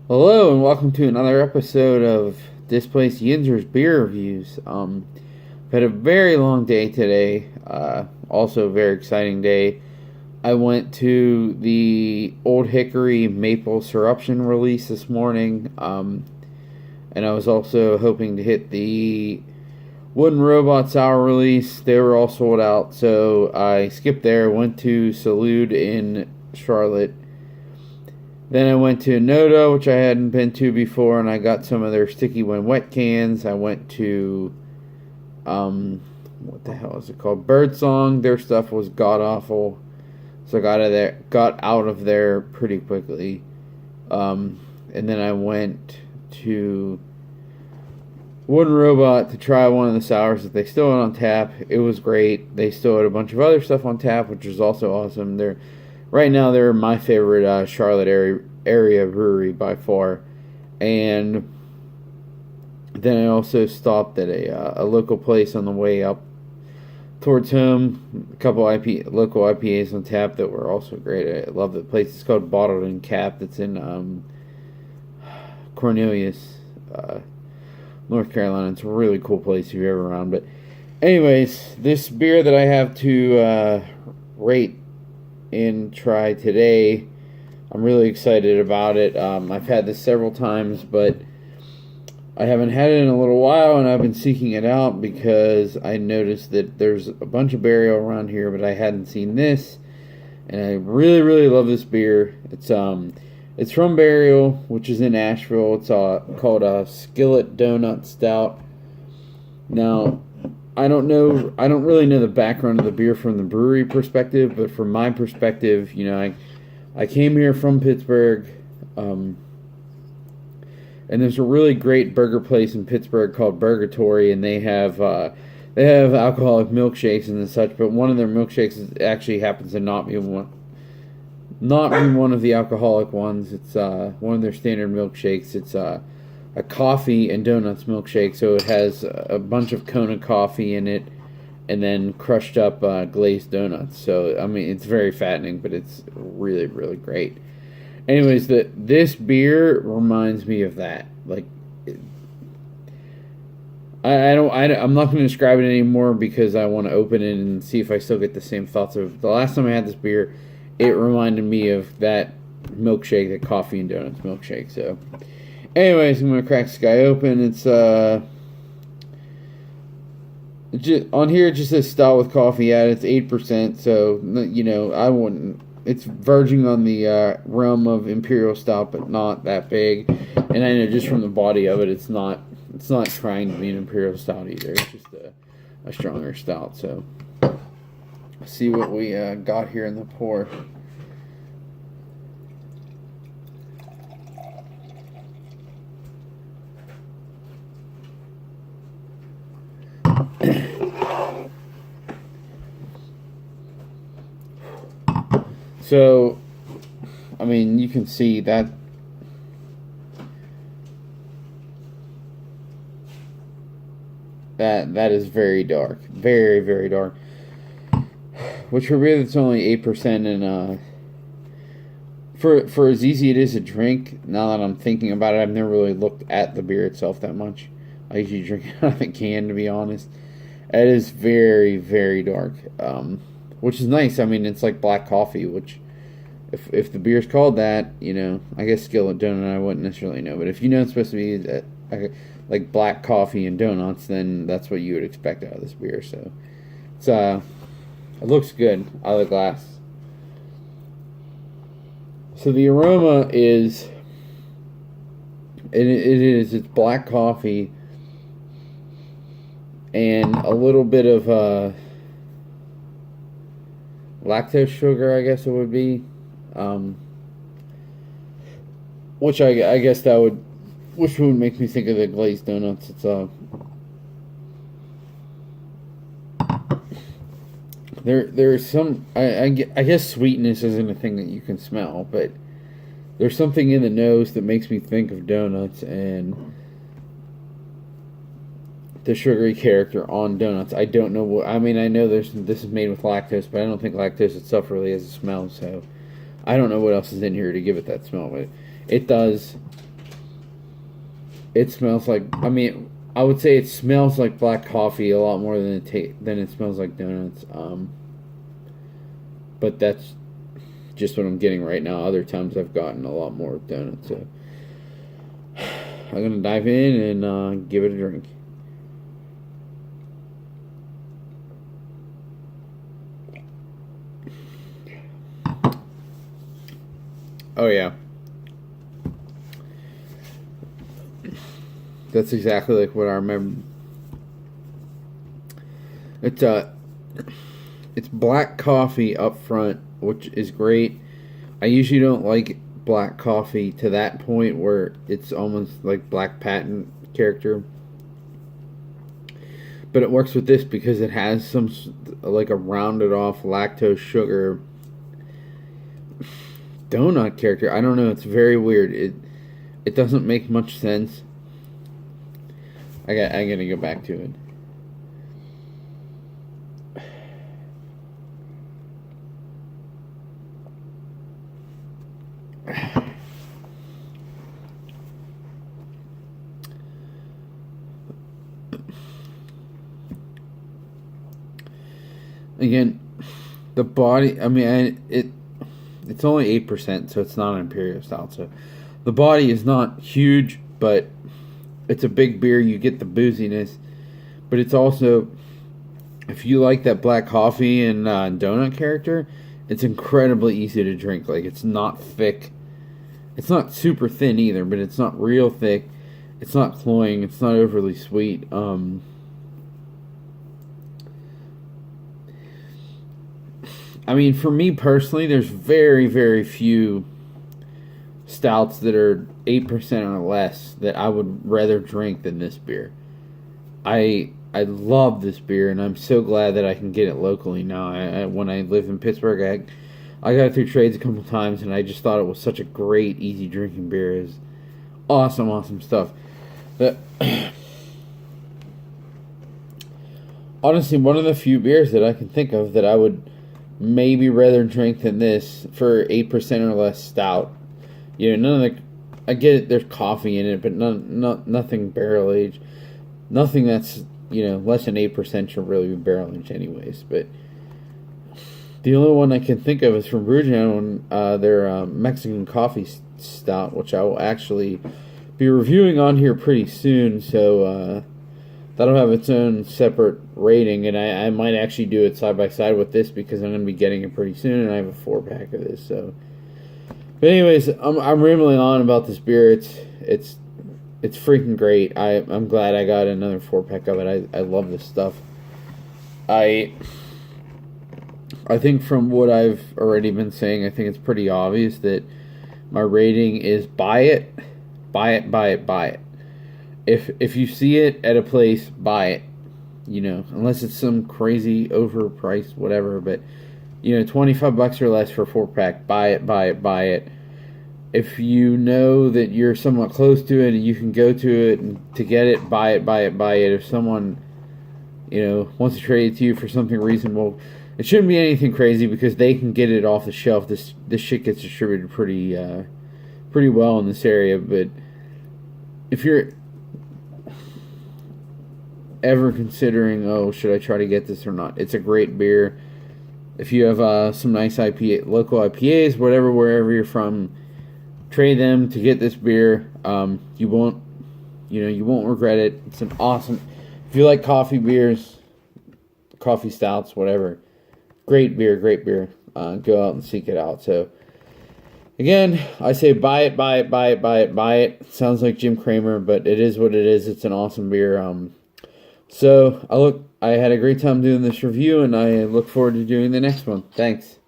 Hello and welcome to another episode of Displaced Yinzer's Beer Reviews. I've had a very long day today. Also a very exciting day. I went to the Old Hickory Maple Syruption release this morning. And I was also hoping to hit the Wooden Robot Sour release. They were all sold out, so I skipped there. Went to Salute in Charlotte. Then I went to Noda, which I hadn't been to before, and I got some of their Sticky When Wet cans. I went to, what the hell is it called? Birdsong. Their stuff was god awful, so I got out of there pretty quickly. And then I went to Wooden Robot to try one of the sours that they still had on tap. It was great. They still had a bunch of other stuff on tap, which was also awesome. Right now, they're my favorite Charlotte area brewery by far. And then I also stopped at a local place on the way up towards home. A couple local IPAs on tap that were also great. I love the place. It's called Bottled and Capped. It's in Cornelius, North Carolina. It's a really cool place if you're ever around. But anyways, this beer that I have to rate and try today, I'm really excited about it. I've had this several times, but I haven't had it in a little while, and I've been seeking it out because I noticed that there's a bunch of Burial around here, but I hadn't seen this, and I really, really love this beer. It's from Burial, which is in Asheville. It's called a Skillet Donut Stout. Now, I don't really know the background of the beer from the brewery perspective, but from my perspective, I came here from Pittsburgh, and there's a really great burger place in Pittsburgh called Burgatory, and they have alcoholic milkshakes and such, but one of their milkshakes actually happens to not be one of the alcoholic ones. It's one of their standard milkshakes. It's a coffee and donuts milkshake, so it has a bunch of Kona coffee in it and then crushed up glazed donuts. So, I mean, it's very fattening, but it's really, really great. Anyways, this beer reminds me of that. Like, I'm not going to describe it anymore because I want to open it and see if I still get the same thoughts of the last time I had this beer. It reminded me of that milkshake, that coffee and donuts milkshake. So, anyways, I'm going to crack this guy open. It's, on here it just says stout with coffee added. It's 8%, so, I wouldn't, it's verging on the realm of imperial stout, but not that big. And I know just from the body of it, it's not trying to be an imperial stout either. It's just a stronger stout, so let's see what we got here in the pour. So, I mean, you can see that is very dark, very, very dark. Which for beer that's only 8%, and for as easy it is to drink. Now that I'm thinking about it, I've never really looked at the beer itself that much. I usually drink it out of a can, to be honest. It is very, very dark, which is nice. I mean, it's like black coffee, which if the beer's called that, I guess Skillet Donut, I wouldn't necessarily know. But if you know it's supposed to be like black coffee and donuts, then that's what you would expect out of this beer. So it looks good out of the glass. So the aroma is, it's black coffee and a little bit of lactose sugar, I guess it would be. Which I guess which would make me think of the glazed donuts. It's there's some, I guess sweetness isn't a thing that you can smell, but there's something in the nose that makes me think of donuts and the sugary character on donuts. I don't know what, I mean, I know this is made with lactose, but I don't think lactose itself really has a smell, so I don't know what else is in here to give it that smell, but it does. It smells like, I mean, I would say it smells like black coffee a lot more than it smells like donuts. But that's just what I'm getting right now. Other times I've gotten a lot more donuts. So I'm gonna dive in and give it a drink. Oh yeah. That's exactly like what I remember. It's black coffee up front, which is great. I usually don't like black coffee to that point where it's almost like black patent character. But it works with this because it has some like a rounded off lactose sugar donut character. I don't know. It's very weird. It doesn't make much sense. I gotta go back to it. Again, the body. I mean, it's only 8%, so it's not an imperial stout. So the body is not huge, but it's a big beer. You get the booziness, but it's also, if you like that black coffee and donut character, it's incredibly easy to drink. Like, it's not thick. It's not super thin either, but it's not real thick. It's not cloying. It's not overly sweet. I mean, for me personally, there's very, very few stouts that are 8% or less that I would rather drink than this beer. I love this beer, and I'm so glad that I can get it locally now. When I lived in Pittsburgh, I got it through trades a couple times, and I just thought it was such a great, easy drinking beer. It's awesome, awesome stuff. But honestly, one of the few beers that I can think of that I would maybe rather drink than this for 8% or less stout. You know, none of the, I get it, there's coffee in it, but nothing barrel aged. Nothing that's, less than 8% should really be barrel aged anyways. But the only one I can think of is from Brewtown, their Mexican coffee stout, which I will actually be reviewing on here pretty soon. So that'll have its own separate rating, and I might actually do it side by side with this because I'm going to be getting it pretty soon, and I have a 4-pack of this. So, but anyways, I'm rambling on about this beer. It's freaking great. I'm glad I got another 4-pack of it. I love this stuff. I think from what I've already been saying, I think it's pretty obvious that my rating is buy it, buy it, buy it, buy it. If you see it at a place, buy it. Unless it's some crazy overpriced whatever, but $25 or less for a 4-pack, buy it, buy it, buy it. If you know that you're somewhat close to it and you can go to it and to get it, buy it, buy it, buy it. If someone wants to trade it to you for something reasonable, it shouldn't be anything crazy because they can get it off the shelf. This shit gets distributed pretty well in this area. But if you're ever considering, should I try to get this or not, it's a great beer. If you have some nice local IPAs, wherever you're from, trade them to get this beer. You won't regret it. It's an awesome. If you like coffee beers, coffee stouts, whatever, great beer. Go out and seek it out. So again, I say buy it, buy it, buy it, buy it, buy it. Sounds like Jim Cramer, but it is what it is. It's an awesome beer. So I had a great time doing this review, and I look forward to doing the next one. Thanks.